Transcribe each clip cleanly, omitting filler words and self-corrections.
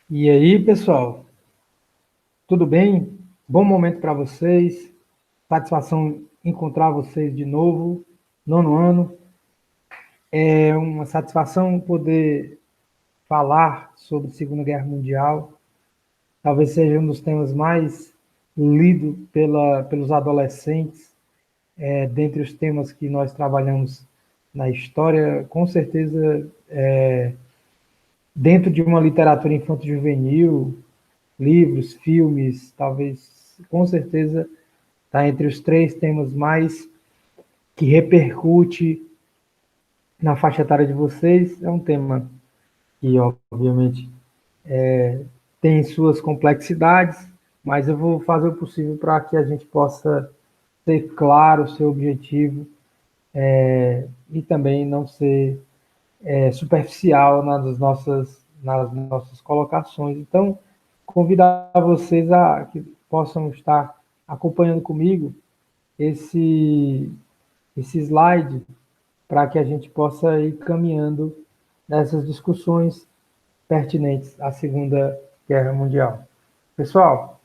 E aí, pessoal, tudo bem? Bom momento para vocês. Satisfação encontrar vocês de novo, nono ano. É uma satisfação poder falar sobre a Segunda Guerra Mundial. Talvez seja um dos temas mais lidos pelos adolescentes, dentre os temas que nós trabalhamos na história. Com certeza, dentro de uma literatura infanto-juvenil, livros, filmes, talvez, com certeza, está entre os três temas mais que repercute na faixa etária de vocês. É um tema que, obviamente, tem suas complexidades, mas eu vou fazer o possível para que a gente possa ter claro o seu objetivo e também não ser superficial nas nossas colocações. Então, convidar vocês a que possam estar acompanhando comigo esse, esse slide para que a gente possa ir caminhando nessas discussões pertinentes à Segunda Guerra Mundial. Pessoal,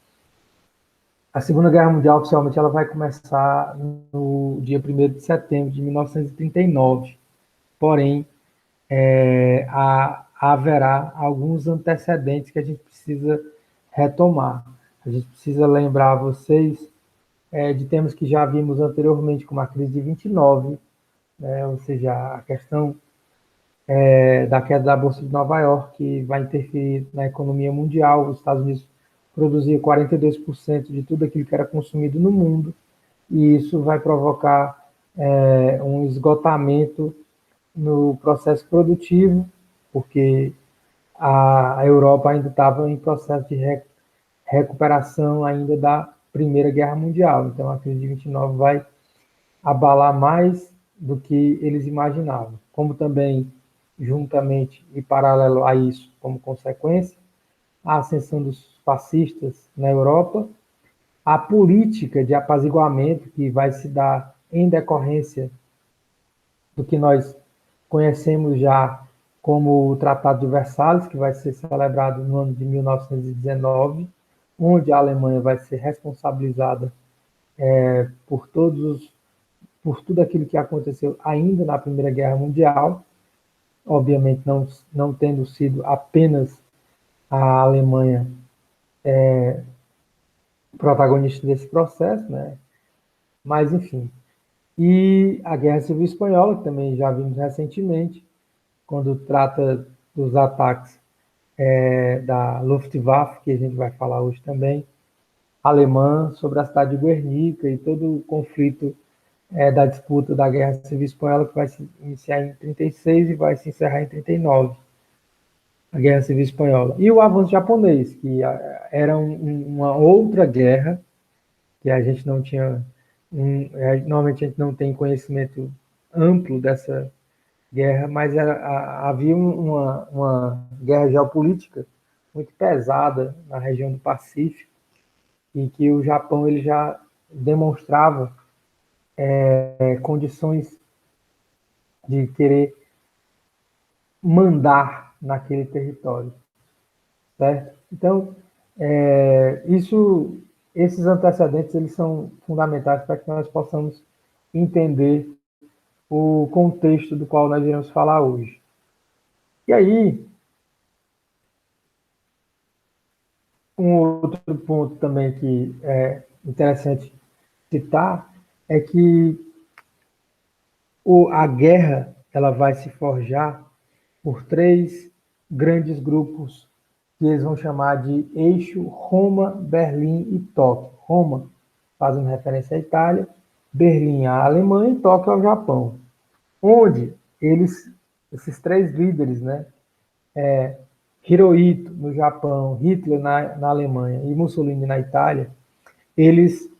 a Segunda Guerra Mundial oficialmente ela vai começar no dia 1º de setembro de 1939. Porém, haverá alguns antecedentes que a gente precisa retomar. A gente precisa lembrar vocês de temas que já vimos anteriormente, como a crise de 29, né, ou seja, a questão da queda da Bolsa de Nova York, que vai interferir na economia mundial. Os Estados Unidos produzia 42% de tudo aquilo que era consumido no mundo, e isso vai provocar um esgotamento no processo produtivo, porque a Europa ainda estava em processo de recuperação ainda da Primeira Guerra Mundial. Então, a crise de 29 vai abalar mais do que eles imaginavam. Como também, juntamente e paralelo a isso, como consequência, a ascensão dos fascistas na Europa, a política de apaziguamento que vai se dar em decorrência do que nós conhecemos já como o Tratado de Versalhes, que vai ser celebrado no ano de 1919, onde a Alemanha vai ser responsabilizada por tudo aquilo que aconteceu ainda na Primeira Guerra Mundial, obviamente não tendo sido apenas a Alemanha protagonista desse processo, né? Mas enfim. E a Guerra Civil Espanhola, que também já vimos recentemente, quando trata dos ataques da Luftwaffe, que a gente vai falar hoje também, alemã, sobre a cidade de Guernica e todo o conflito da disputa da Guerra Civil Espanhola, que vai se iniciar em 36 e vai se encerrar em 39, a Guerra Civil Espanhola. E o avanço japonês, que era uma outra guerra, que a gente não tinha, normalmente a gente não tem conhecimento amplo dessa guerra, mas havia uma guerra geopolítica muito pesada na região do Pacífico, em que o Japão ele já demonstrava condições de querer mandar naquele território, certo? Então, esses antecedentes eles são fundamentais para que nós possamos entender o contexto do qual nós iremos falar hoje. E aí, um outro ponto também que é interessante citar é que a guerra ela vai se forjar por três grandes grupos que eles vão chamar de eixo Roma, Berlim e Tóquio. Roma fazendo referência à Itália, Berlim à Alemanha e Tóquio ao Japão. Onde esses três líderes, né, Hirohito no Japão, Hitler na Alemanha e Mussolini na Itália, eles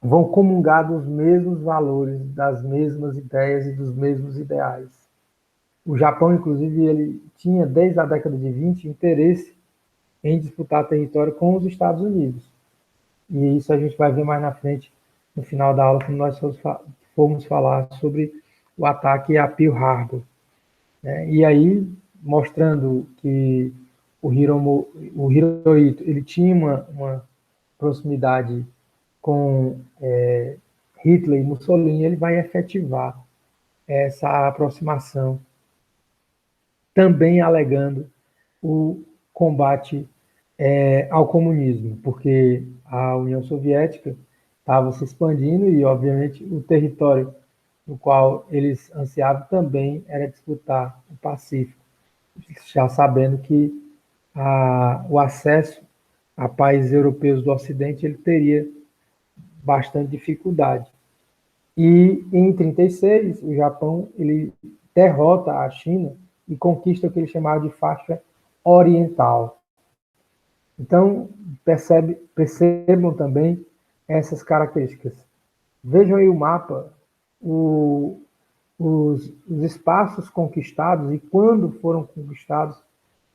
vão comungar dos mesmos valores, das mesmas ideias e dos mesmos ideais. O Japão, inclusive, ele tinha, desde a década de 20, interesse em disputar território com os Estados Unidos. E isso a gente vai ver mais na frente, no final da aula, quando nós formos falar sobre o ataque a Pearl Harbor. Né? E aí, mostrando que o Hirohito, ele tinha uma proximidade com Hitler e Mussolini, ele vai efetivar essa aproximação, também alegando o combate ao comunismo, porque a União Soviética estava se expandindo e, obviamente, o território no qual eles ansiavam também era disputar o Pacífico, já sabendo que o acesso a países europeus do Ocidente ele teria bastante dificuldade. E em 36, o Japão ele derrota a China e conquista o que ele chamava de faixa oriental. Então, percebam também essas características. Vejam aí o mapa, os espaços conquistados e quando foram conquistados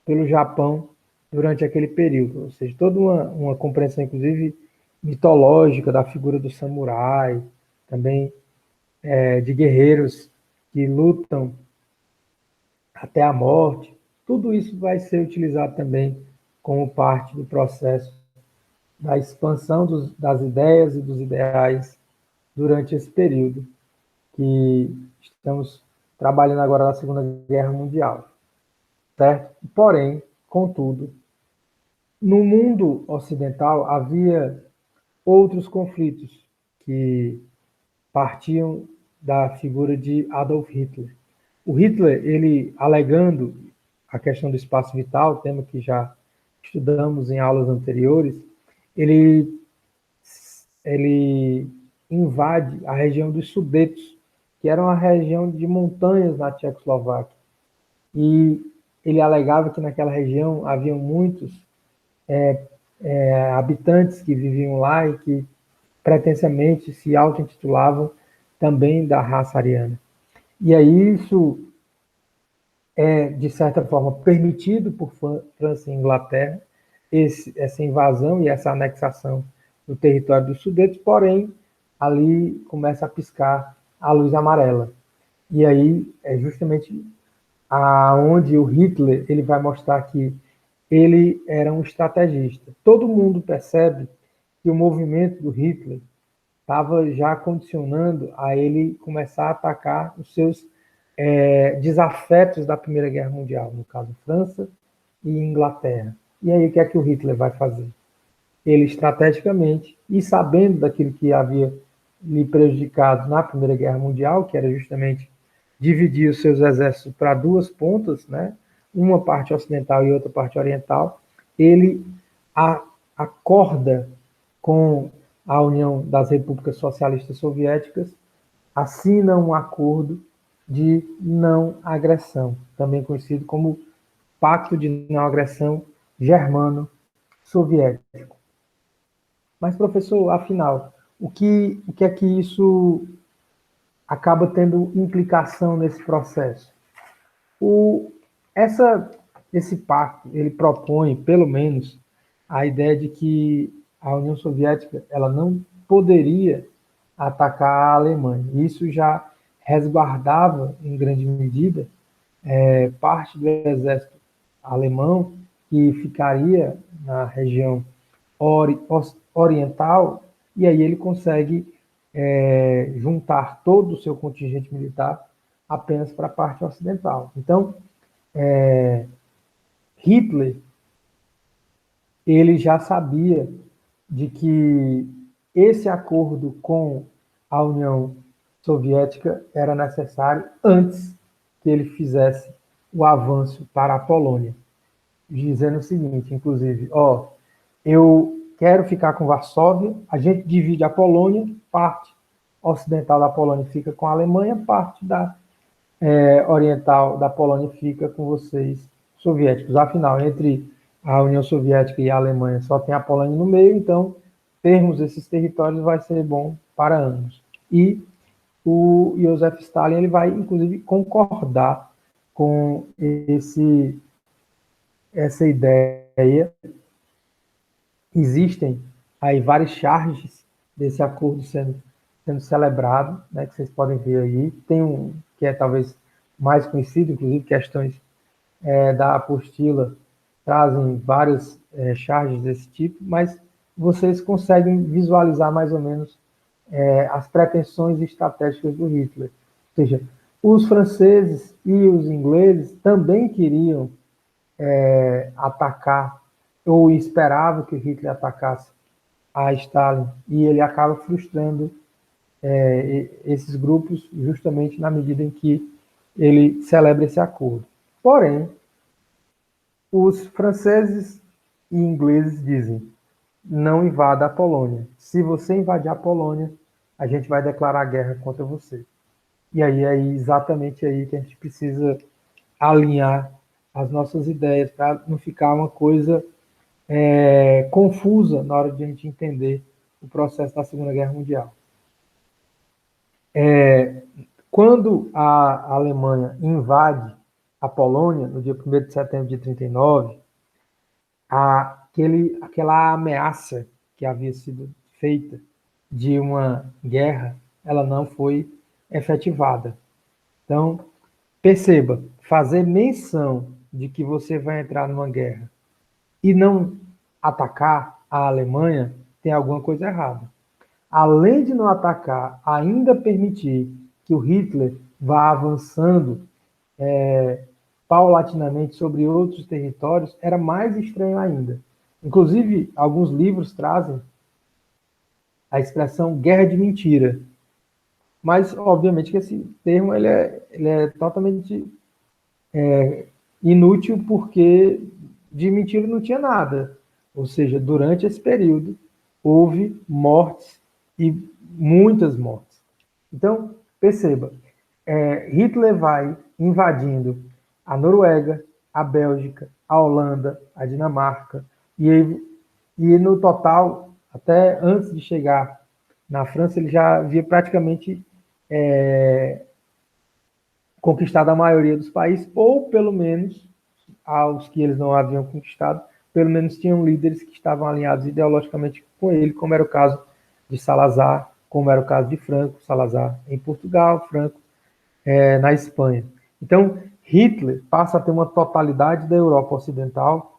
pelo Japão durante aquele período. Ou seja, toda uma compreensão, inclusive, mitológica da figura do samurai, também de guerreiros que lutam até a morte. Tudo isso vai ser utilizado também como parte do processo da expansão das ideias e dos ideais durante esse período que estamos trabalhando agora na Segunda Guerra Mundial, certo? Porém, contudo, no mundo ocidental havia outros conflitos que partiam da figura de Adolf Hitler. O Hitler, ele alegando a questão do espaço vital, tema que já estudamos em aulas anteriores, ele invade a região dos Sudetos, que era uma região de montanhas na Tchecoslováquia. E ele alegava que naquela região haviam muitos habitantes que viviam lá e que pretensamente se auto-intitulavam também da raça ariana. E aí isso é, de certa forma, permitido por França e Inglaterra, essa invasão e essa anexação do território dos Sudetos, porém, ali começa a piscar a luz amarela. E aí é justamente aonde o Hitler ele vai mostrar que ele era um estrategista. Todo mundo percebe que o movimento do Hitler estava já condicionando a ele começar a atacar os seus desafetos da Primeira Guerra Mundial, no caso França e Inglaterra. E aí o que é que o Hitler vai fazer? Ele estrategicamente, e sabendo daquilo que havia lhe prejudicado na Primeira Guerra Mundial, que era justamente dividir os seus exércitos para duas pontas, né? Uma parte ocidental e outra parte oriental, ele acorda com a União das Repúblicas Socialistas Soviéticas, assina um acordo de não agressão, também conhecido como Pacto de Não Agressão Germano-Soviético. Mas, professor, afinal, o que é que isso acaba tendo implicação nesse processo? Esse pacto, ele propõe, pelo menos, a ideia de que a União Soviética ela não poderia atacar a Alemanha. Isso já resguardava, em grande medida, parte do exército alemão que ficaria na região oriental, e aí ele consegue juntar todo o seu contingente militar apenas para a parte ocidental. Então, Hitler ele já sabia de que esse acordo com a União Soviética era necessário antes que ele fizesse o avanço para a Polônia, dizendo o seguinte, inclusive, eu quero ficar com Varsóvia, a gente divide a Polônia, parte ocidental da Polônia fica com a Alemanha, parte da oriental da Polônia fica com vocês, soviéticos. Afinal, entre a União Soviética e a Alemanha só tem a Polônia no meio, então termos esses territórios vai ser bom para ambos. E o Joseph Stalin ele vai, inclusive, concordar com essa ideia. Existem aí várias charges desse acordo sendo celebrado, né, que vocês podem ver aí. Tem um que é talvez mais conhecido, inclusive questões da apostila trazem várias charges desse tipo, mas vocês conseguem visualizar mais ou menos as pretensões estratégicas do Hitler. Ou seja, os franceses e os ingleses também queriam atacar, ou esperavam que o Hitler atacasse a Stalin, e ele acaba frustrando esses grupos justamente na medida em que ele celebra esse acordo. Porém, os franceses e ingleses dizem: não invada a Polônia. Se você invadir a Polônia, a gente vai declarar guerra contra você. E aí é exatamente aí que a gente precisa alinhar as nossas ideias para não ficar uma coisa confusa na hora de a gente entender o processo da Segunda Guerra Mundial. Quando a Alemanha invade a Polônia, no dia 1º de setembro de 1939, aquela ameaça que havia sido feita de uma guerra, ela não foi efetivada. Então, perceba, fazer menção de que você vai entrar numa guerra e não atacar a Alemanha, tem alguma coisa errada. Além de não atacar, ainda permitir que o Hitler vá avançando paulatinamente sobre outros territórios, era mais estranho ainda. Inclusive, alguns livros trazem a expressão guerra de mentira. Mas, obviamente, que esse termo ele é totalmente inútil, porque de mentira não tinha nada. Ou seja, durante esse período, houve mortes, e muitas mortes. Então, perceba, Hitler vai invadindo a Noruega, a Bélgica, a Holanda, a Dinamarca, e no total, até antes de chegar na França, ele já havia praticamente conquistado a maioria dos países, ou pelo menos, aos que eles não haviam conquistado, pelo menos tinham líderes que estavam alinhados ideologicamente com ele, como era o caso de Salazar, como era o caso de Franco, Salazar em Portugal, Franco na Espanha. Então, Hitler passa a ter uma totalidade da Europa Ocidental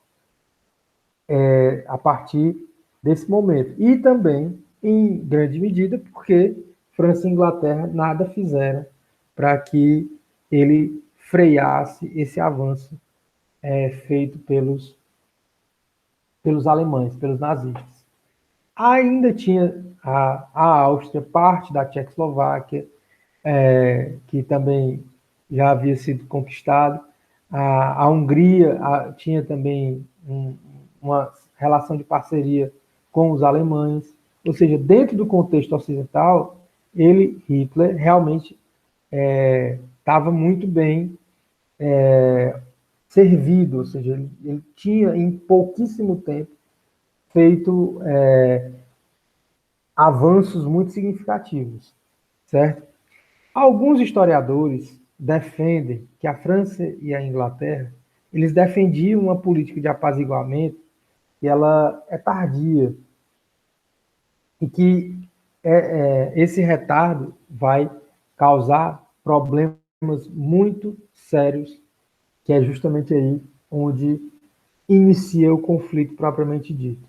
a partir desse momento. E também, em grande medida, porque França e Inglaterra nada fizeram para que ele freasse esse avanço feito pelos alemães, pelos nazistas. Ainda tinha a Áustria, parte da Tchecoslováquia, que também já havia sido conquistado. A Hungria tinha também uma relação de parceria com os alemães. Ou seja, dentro do contexto ocidental, Hitler, realmente estava muito bem servido, ou seja, ele tinha em pouquíssimo tempo feito avanços muito significativos, certo? Alguns historiadores defendem que a França e a Inglaterra, eles defendiam uma política de apaziguamento que ela é tardia, e que esse retardo vai causar problemas muito sérios, que é justamente aí onde inicia o conflito propriamente dito.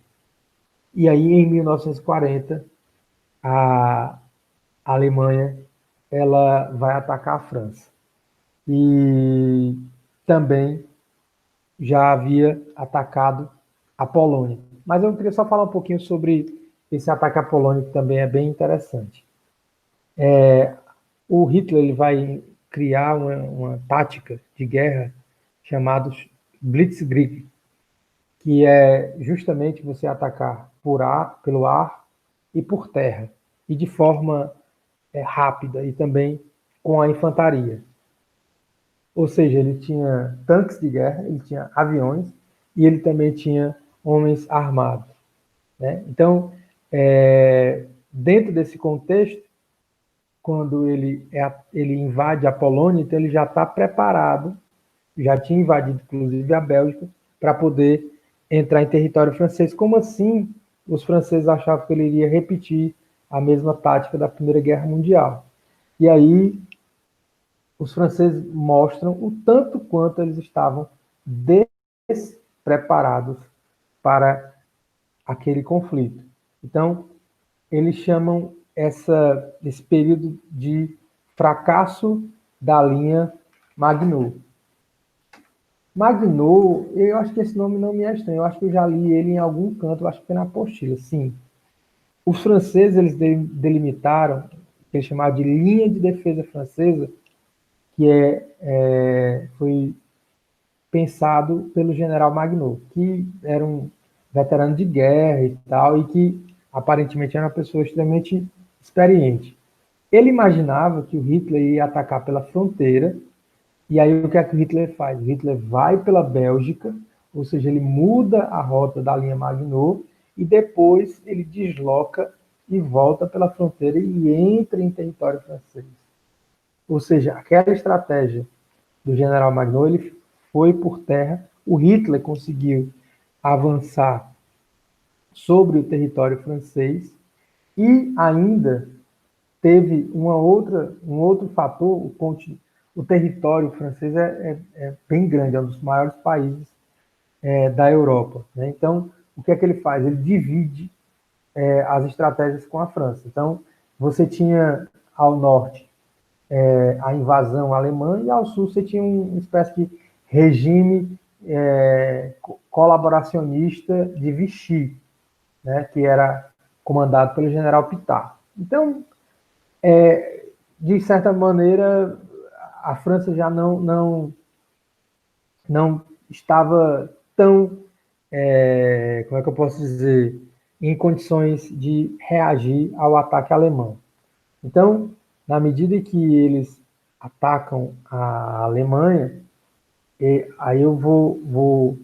E aí, em 1940, a Alemanha ela vai atacar a França. E também já havia atacado a Polônia. Mas eu queria só falar um pouquinho sobre esse ataque à Polônia, que também é bem interessante. O Hitler ele vai criar uma tática de guerra chamada Blitzkrieg, que é justamente você atacar pelo ar e por terra, e de forma rápida, e também com a infantaria. Ou seja, ele tinha tanques de guerra, ele tinha aviões, e ele também tinha homens armados, né? Então, dentro desse contexto, quando ele invade a Polônia, então ele já está preparado, já tinha invadido inclusive a Bélgica, para poder entrar em território francês. Como assim os franceses achavam que ele iria repetir a mesma tática da Primeira Guerra Mundial? E aí os franceses mostram o tanto quanto eles estavam preparados para aquele conflito. Então, eles chamam esse período de fracasso da linha Maginot. Maginot, eu acho que esse nome não me é estranho, eu acho que eu já li ele em algum canto, eu acho que foi na apostila, sim. Os franceses, eles delimitaram o que eles chamaram de linha de defesa francesa, que foi pensado pelo general Maginot, que era um veterano de guerra e tal, e que aparentemente era uma pessoa extremamente experiente. Ele imaginava que o Hitler ia atacar pela fronteira, e aí o que é que o Hitler faz? O Hitler vai pela Bélgica, ou seja, ele muda a rota da linha Maginot, e depois ele desloca e volta pela fronteira e entra em território francês. Ou seja, aquela estratégia do general Maginot, ele foi por terra. O Hitler conseguiu avançar sobre o território francês e ainda teve um outro fator, o território francês é bem grande, é um dos maiores países da Europa. Né? Então, o que é que ele faz? Ele divide as estratégias com a França. Então, você tinha ao norte a invasão alemã, e ao sul você tinha uma espécie de regime colaboracionista de Vichy, né, que era comandado pelo general Pitar. Então, de certa maneira, a França já não estava tão, como é que eu posso dizer, em condições de reagir ao ataque alemão. Então, na medida que eles atacam a Alemanha, aí eu vou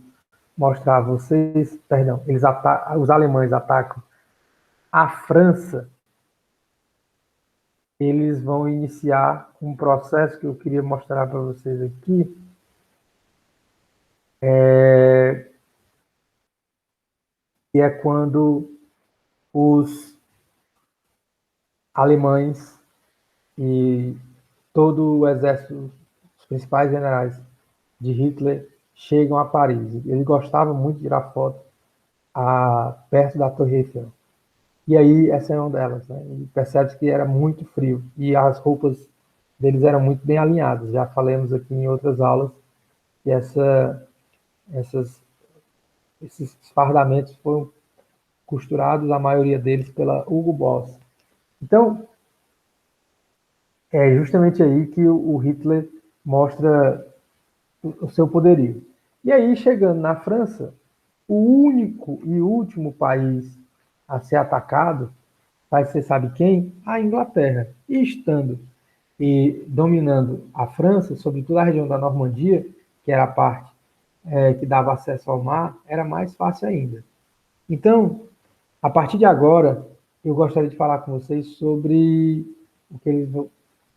mostrar a vocês, perdão, os alemães atacam a França, eles vão iniciar um processo que eu queria mostrar para vocês aqui, que é quando os alemães e todo o exército, os principais generais de Hitler chegam a Paris. Ele gostava muito de tirar foto perto da Torre Eiffel. E aí, essa é uma delas, né? E percebe que era muito frio e as roupas deles eram muito bem alinhadas. Já falamos aqui em outras aulas que esses fardamentos foram costurados, a maioria deles, pela Hugo Boss. Então, é justamente aí que o Hitler mostra o seu poderio. E aí, chegando na França, o único e último país a ser atacado vai ser, sabe quem? A Inglaterra. E estando e dominando a França, sobretudo a região da Normandia, que era a parte que dava acesso ao mar, era mais fácil ainda. Então, a partir de agora, eu gostaria de falar com vocês sobre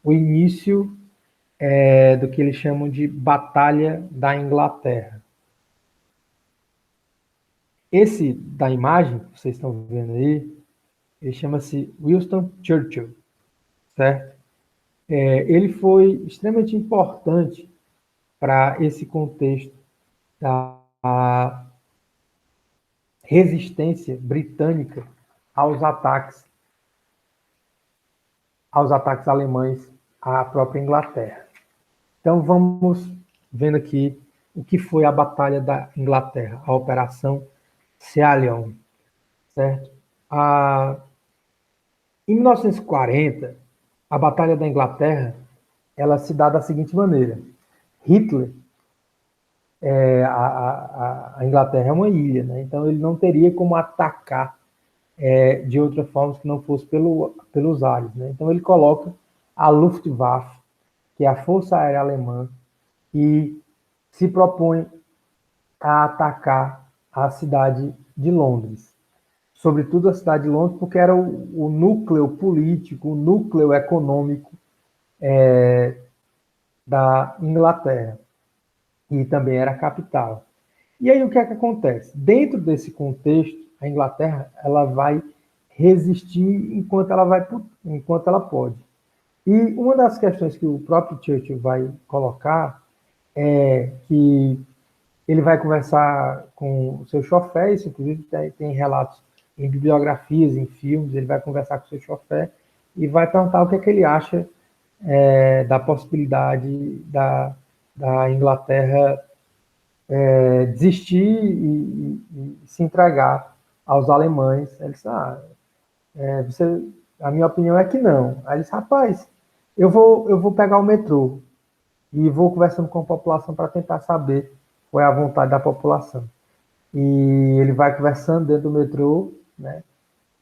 o início do que eles chamam de Batalha da Inglaterra. Esse da imagem, que vocês estão vendo aí, ele chama-se Winston Churchill, certo? Ele foi extremamente importante para esse contexto da resistência britânica aos ataques alemães à própria Inglaterra. Então vamos vendo aqui o que foi a Batalha da Inglaterra, a Operação Ceylon, certo? Em 1940, a Batalha da Inglaterra, ela se dá da seguinte maneira: Hitler, a Inglaterra é uma ilha, né? Então ele não teria como atacar de outra forma que não fosse pelos ares, né? Então ele coloca a Luftwaffe, que é a Força Aérea Alemã, e se propõe a atacar a cidade de Londres. Sobretudo a cidade de Londres, porque era o núcleo político, o núcleo econômico da Inglaterra. E também era a capital. E aí o que é que acontece? Dentro desse contexto, a Inglaterra ela vai resistir enquanto ela pode. E uma das questões que o próprio Churchill vai colocar é que Ele vai conversar com o seu chofer, isso inclusive tem relatos em bibliografias, em filmes, ele vai conversar com o seu chofer e vai perguntar o que é que ele acha da possibilidade da Inglaterra desistir e se entregar aos alemães. Ele disse, a minha opinião é que não. Aí ele disse, rapaz, eu vou pegar o metrô e vou conversando com a população para tentar saber qual é a vontade da população. E ele vai conversando dentro do metrô, né?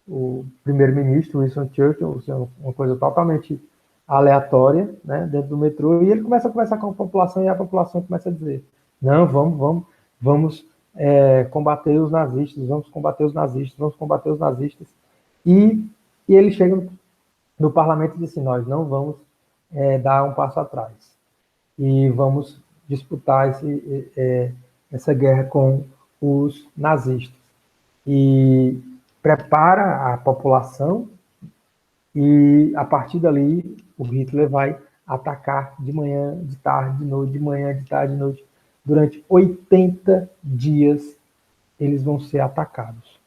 O primeiro-ministro, Winston Churchill, uma coisa totalmente aleatória, né? Dentro do metrô, e ele começa a conversar com a população e a população começa a dizer: não, vamos combater os nazistas, vamos combater os nazistas, vamos combater os nazistas. E ele chega no parlamento e diz assim: nós não vamos dar um passo atrás e vamos disputar essa guerra com os nazistas. E prepara a população e, a partir dali, o Hitler vai atacar de manhã, de tarde, de noite, de manhã, de tarde, de noite. Durante 80 dias, eles vão ser atacados.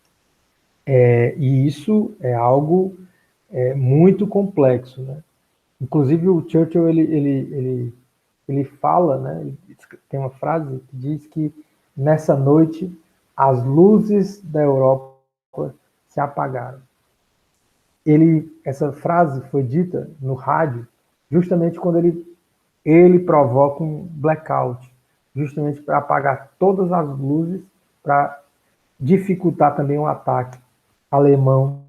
E isso é algo muito complexo, né? Inclusive, o Churchill, ele fala, né? Ele tem uma frase que diz que nessa noite as luzes da Europa se apagaram. Essa frase foi dita no rádio justamente quando ele provoca um blackout, justamente para apagar todas as luzes, para dificultar também um ataque alemão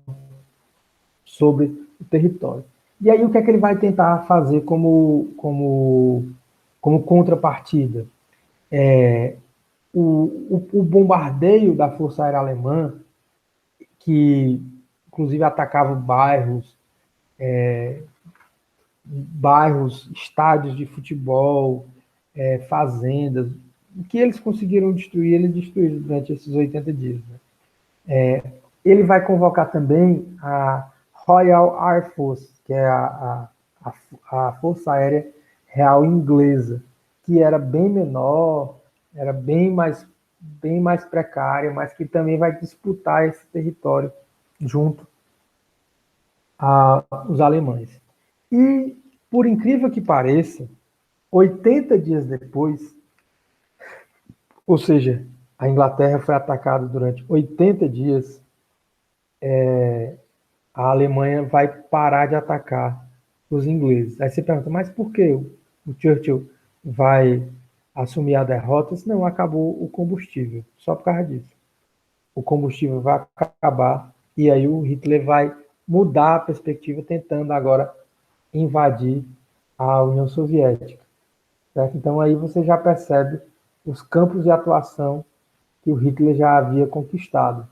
sobre o território. E aí o que é que ele vai tentar fazer como contrapartida? O bombardeio da Força Aérea Alemã, que inclusive atacava bairros, estádios de futebol, fazendas, o que eles conseguiram destruir, eles destruíram durante esses 80 dias. Né? Ele vai convocar também a Royal Air Force, que é a Força Aérea Real Inglesa, que era bem menor, era bem mais precária, mas que também vai disputar esse território junto aos alemães. E, por incrível que pareça, 80 dias depois, ou seja, a Inglaterra foi atacada durante 80 dias, a Alemanha vai parar de atacar os ingleses. Aí você pergunta, mas por que o Churchill vai assumir a derrota? Não, acabou o combustível, só por causa disso. O combustível vai acabar e aí o Hitler vai mudar a perspectiva, tentando agora invadir a União Soviética. Certo? Então aí você já percebe os campos de atuação que o Hitler já havia conquistado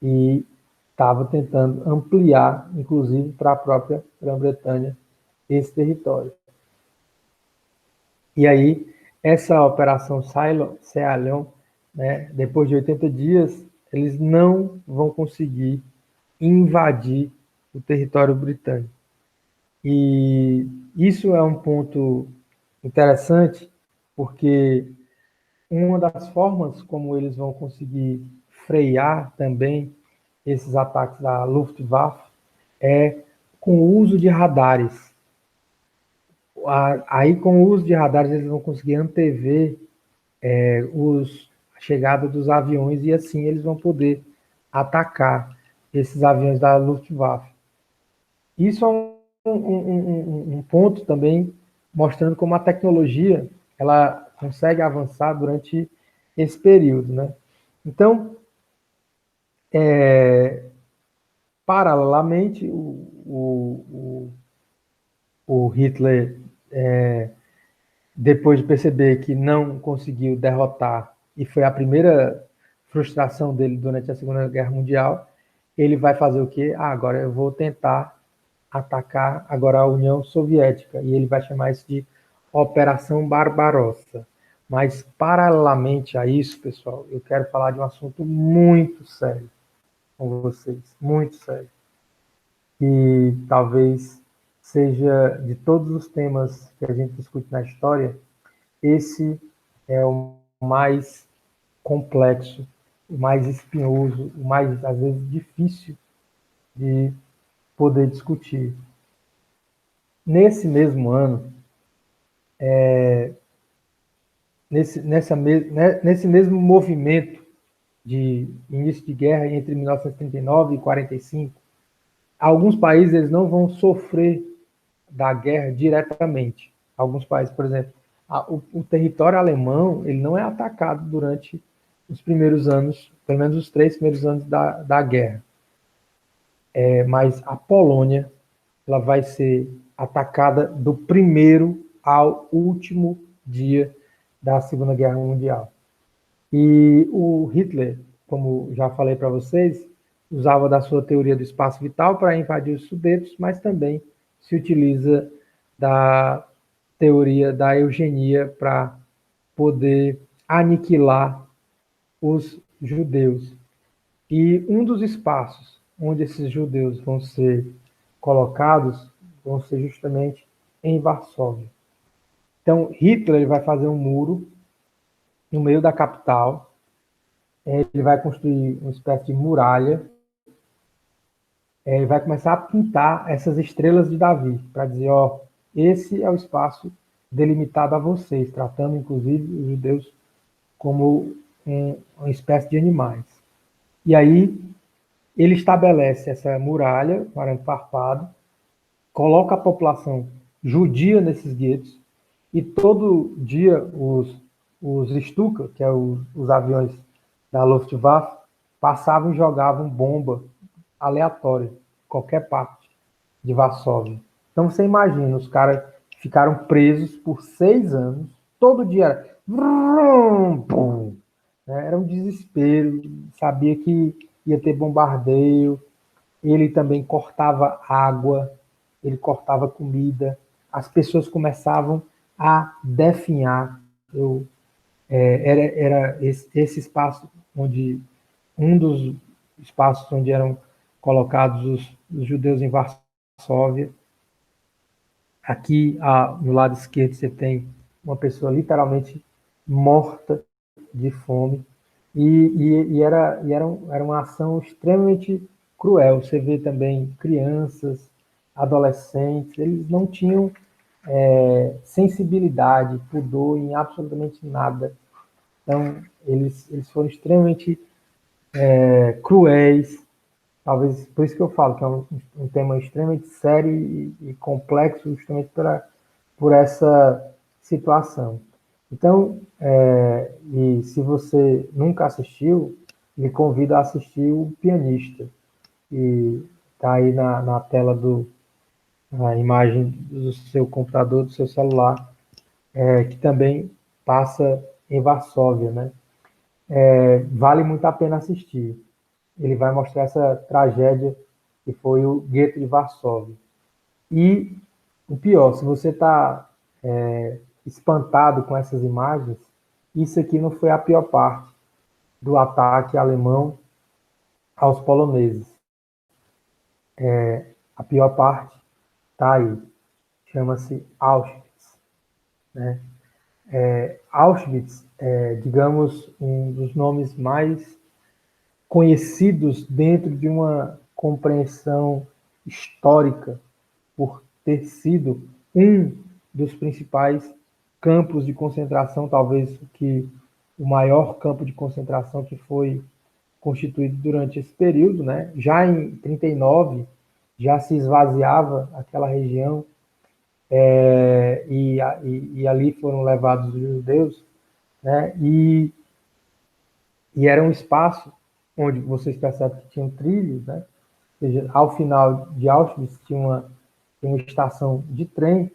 e estava tentando ampliar, inclusive para a própria Grã-Bretanha, esse território. E aí, essa operação Ceylon, né, depois de 80 dias, eles não vão conseguir invadir o território britânico. E isso é um ponto interessante, porque uma das formas como eles vão conseguir frear também esses ataques da Luftwaffe é com o uso de radares. Aí, com o uso de radares, eles vão conseguir antever a chegada dos aviões e assim eles vão poder atacar esses aviões da Luftwaffe. Isso é um ponto também mostrando como a tecnologia ela consegue avançar durante esse período, né? Então, paralelamente, o Hitler, depois de perceber que não conseguiu derrotar, e foi a primeira frustração dele durante a Segunda Guerra Mundial, ele vai fazer o quê? Agora eu vou tentar atacar agora a União Soviética, e ele vai chamar isso de Operação Barbarossa. Mas, paralelamente a isso, pessoal, eu quero falar de um assunto muito sério com vocês, muito sério. E talvez seja, de todos os temas que a gente discute na história, esse é o mais complexo, o mais espinhoso, o mais, às vezes, difícil de poder discutir. Nesse mesmo ano, nesse mesmo movimento de início de guerra entre 1939 e 45, alguns países eles não vão sofrer da guerra diretamente. Alguns países, por exemplo, o território alemão ele não é atacado durante os primeiros anos, pelo menos os 3 primeiros anos da guerra. Mas a Polônia ela vai ser atacada do primeiro ao último dia da Segunda Guerra Mundial. E o Hitler, como já falei para vocês, usava da sua teoria do espaço vital para invadir os Sudetos, mas também se utiliza da teoria da eugenia para poder aniquilar os judeus. E um dos espaços onde esses judeus vão ser colocados vão ser justamente em Varsóvia. Então, Hitler vai fazer um muro no meio da capital, ele vai construir uma espécie de muralha, e vai começar a pintar essas estrelas de Davi, para dizer, ó, esse é o espaço delimitado a vocês, tratando inclusive os judeus como uma espécie de animais. E aí ele estabelece essa muralha, um arame farpado, coloca a população judia nesses guetos, e todo dia os Stuka, que é os aviões da Luftwaffe, passavam e jogavam bomba aleatória, qualquer parte de Varsóvia. Então você imagina, os caras ficaram presos por 6 anos, todo dia era era um desespero, sabia que ia ter bombardeio, ele também cortava água, ele cortava comida, as pessoas começavam a definhar. Era esse espaço onde, um dos espaços onde eram colocados os judeus em Varsóvia. Aqui, no lado esquerdo, você tem uma pessoa literalmente morta de fome, era uma ação extremamente cruel. Você vê também crianças, adolescentes, eles não tinham sensibilidade, pudor em absolutamente nada. Então, eles foram extremamente cruéis. Talvez por isso que eu falo que é um tema extremamente sério e complexo, justamente por essa situação. Então, e se você nunca assistiu, lhe convido a assistir O Pianista. E está aí na tela a imagem do seu computador, do seu celular, que também passa em Varsóvia, né? Vale muito a pena assistir. Ele vai mostrar essa tragédia que foi o gueto de Varsóvia. E o pior, se você está espantado com essas imagens, isso aqui não foi a pior parte do ataque alemão aos poloneses. A pior parte está aí, chama-se Auschwitz. Né? Auschwitz é, digamos, um dos nomes mais conhecidos dentro de uma compreensão histórica por ter sido um dos principais campos de concentração, talvez o maior campo de concentração que foi constituído durante esse período, né? Já em 39 já se esvaziava aquela região, e ali foram levados os judeus, né? E era um espaço onde vocês percebem que tinham trilhos, né? Ou seja, ao final de Auschwitz tinha uma estação de trem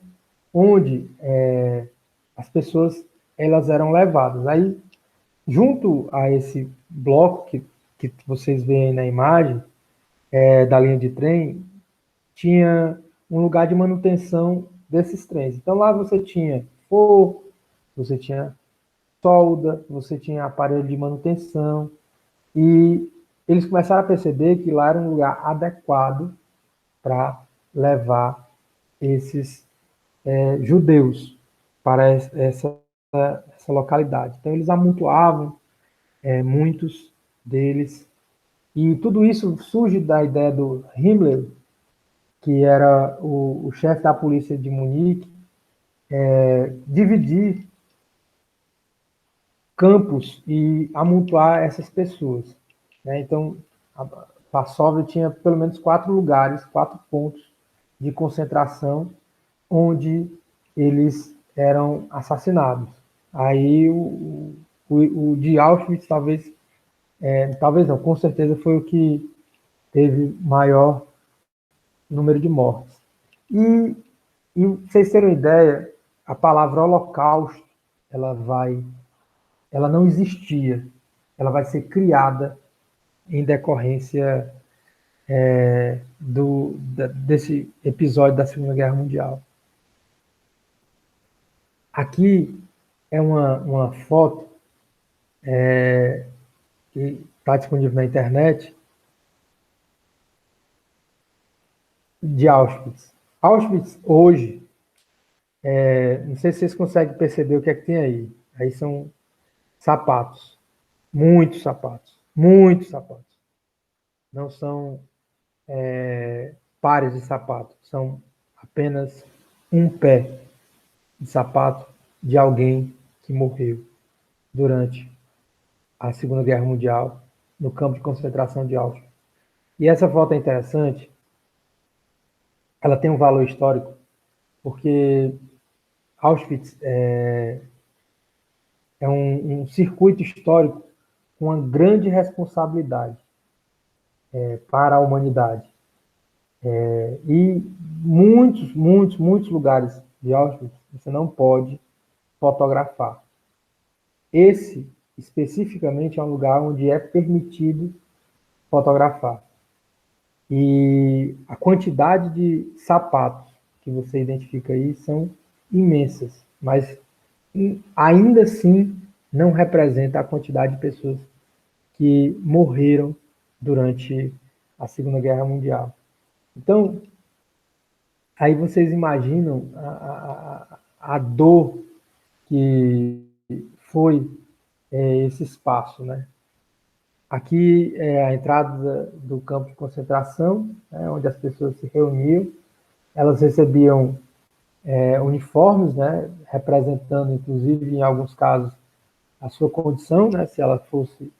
onde as pessoas elas eram levadas. Aí, junto a esse bloco que vocês veem na imagem da linha de trem, tinha um lugar de manutenção desses trens. Então lá você tinha forno, você tinha solda, você tinha aparelho de manutenção, e eles começaram a perceber que lá era um lugar adequado para levar esses judeus para essa essa localidade. Então, eles amontoavam muitos deles, e tudo isso surge da ideia do Himmler, que era o chefe da polícia de Munique, dividir campos e amontoar essas pessoas, né? Então, a Varsóvia tinha pelo menos 4 lugares, 4 pontos de concentração onde eles eram assassinados. Aí o de Auschwitz talvez não, com certeza foi o que teve maior número de mortes. E pra vocês terem uma ideia, a palavra holocausto, ela não existia, ela vai ser criada em decorrência desse episódio da Segunda Guerra Mundial. Aqui é uma foto que está disponível na internet de Auschwitz. Auschwitz hoje, não sei se vocês conseguem perceber o que é que tem aí. Aí são sapatos, muitos sapatos, muitos sapatos. Não são pares de sapato, são apenas um pé de sapato de alguém que morreu durante a Segunda Guerra Mundial no campo de concentração de Auschwitz. E essa foto é interessante, ela tem um valor histórico, porque Auschwitz é um circuito histórico com uma grande responsabilidade para a humanidade. E muitos lugares de Auschwitz você não pode fotografar. Esse, especificamente, é um lugar onde é permitido fotografar. E a quantidade de sapatos que você identifica aí são imensas, mas ainda assim não representa a quantidade de pessoas que morreram durante a Segunda Guerra Mundial. Então, aí vocês imaginam a dor que foi esse espaço, né? Aqui é a entrada do campo de concentração, né, onde as pessoas se reuniam. Elas recebiam uniformes, né, representando, inclusive, em alguns casos, a sua condição, né, se ela fosse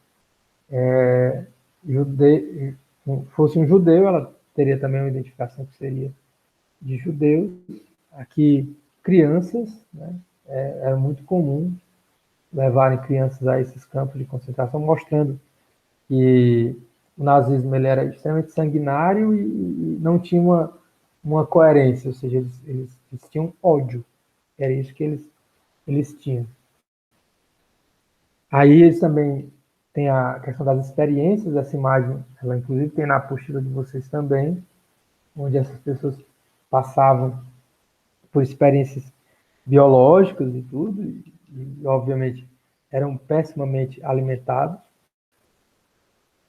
fosse um judeu, ela teria também uma identificação que seria de judeus. Aqui, crianças, né, era muito comum levarem crianças a esses campos de concentração, mostrando que o nazismo ele era extremamente sanguinário e não tinha uma coerência, ou seja, eles tinham ódio, era isso que eles tinham. Aí eles também têm a questão das experiências, essa imagem, ela inclusive tem na apostila de vocês também, onde essas pessoas passavam por experiências biológicas e tudo, e obviamente eram pessimamente alimentados.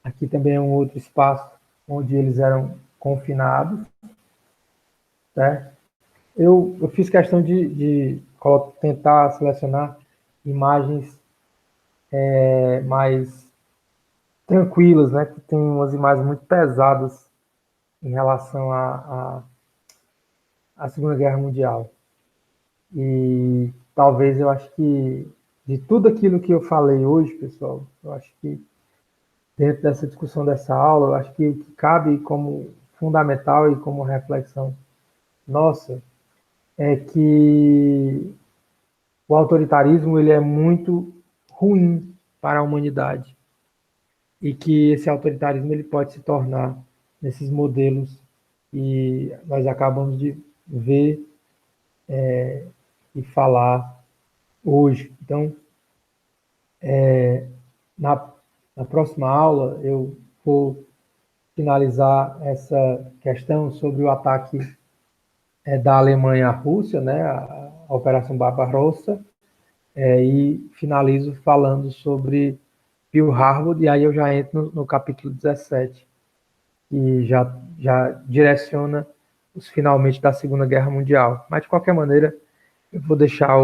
Aqui também é um outro espaço onde eles eram confinados. Né? Eu fiz questão de tentar selecionar imagens mais tranquilas, né? Que tem umas imagens muito pesadas em relação à Segunda Guerra Mundial. E talvez eu acho que de tudo aquilo que eu falei hoje, pessoal, eu acho que dentro dessa discussão dessa aula, eu acho que o que cabe como fundamental e como reflexão nossa é que o autoritarismo ele é muito ruim para a humanidade e que esse autoritarismo ele pode se tornar nesses modelos que nós acabamos de ver e falar hoje. Então, na, na próxima aula, eu vou finalizar essa questão sobre o ataque da Alemanha à Rússia, né, a Operação Barbarossa, e finalizo falando sobre Pearl Harbor, e aí eu já entro no capítulo 17, que já direciona os finalmente da Segunda Guerra Mundial. Mas, de qualquer maneira, eu vou deixar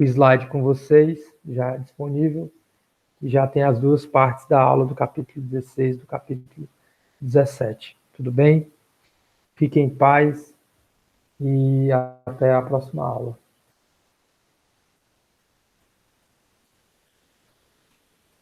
o slide com vocês, já disponível, e já tem as duas partes da aula do capítulo 16 e do capítulo 17. Tudo bem? Fiquem em paz e até a próxima aula.